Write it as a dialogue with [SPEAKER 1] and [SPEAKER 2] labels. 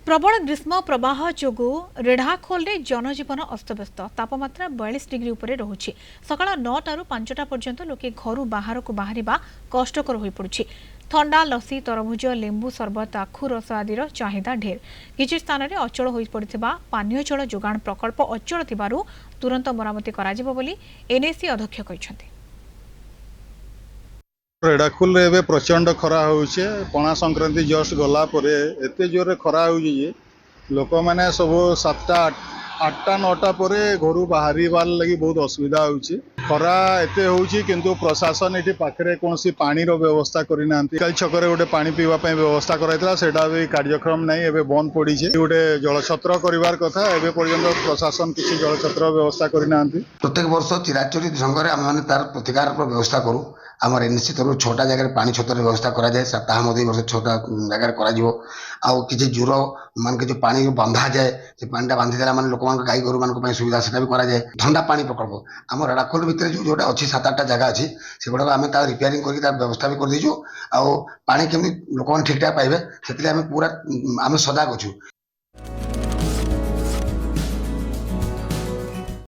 [SPEAKER 1] प्रबल ग्रीष्म प्रवाह जोगु रेढ़ाखोल जनजीवन अस्तव्यस्त तापमात्रा 42 डिग्री उपरे रहुछि। सकाळ 9 टारू 5टा पर्यंत लोके घर बाहर को बाहरिबा कष्टकर होई पड़ुछि। ठंडा लसी तरभुज लेंबू सरबत आखु रस आदिर चाहिदा ढेर। किछि स्थान रे अचल होई पड़िथिबा पानीय जल जोगाण प्रकल्प अचल थिबारु तुरंत मरामती कराजिबो बोली एनएसी अध्यक्ष कहिसथि।
[SPEAKER 2] रेढ़ाखोल रे प्रचंड खरा होउछे। पणा संक्रांति जस्ट गला परे एते जोरे खरा होउछे जे लोक माने सब 7टा 8टा 9टा परे घर बाहर लगी बहुत असुविधा होउछे। खरा एते होउछे किंतु प्रशासन एठी पाखरे कोनसी पानी रो व्यवस्था करि नांती। कल छकरे गोटे पानी पीवा पय व्यवस्था कराइतला सेटा भी कार्यक्रम नाही एबे बंद पड़ी छे। गोटे जलछत्र करिवार कथा एबे पर्यंत प्रशासन किछि जलछत्र व्यवस्था करि नांती।
[SPEAKER 3] प्रत्येक वर्ष चिराचोरी ढंग आम तार प्रतिकार व्यवस्था करूँ। आम एनएसी तरफ 6टा जगह पानी छतर व्यवस्था करा जाए। सप्ताह मध्य वर्ष 6टा जगह करा किसी जुर मान के जो पानी बंधा जाए से पानी बांधीदेला मैंने लोक गाई गोरु मान सुविधा से भी करा जाए। ठंडा पानी प्रकल्प आम रेढ़ाखोल भितर जोटा अच्छी 7-8टा जगह अच्छी से गुड़ा आम रिपेयरिंग कर व्यवस्था भी कर दीचु। आ पानी केमी लोक ठीक ठाक पाइबे से पूरा आम सजग अच्छु।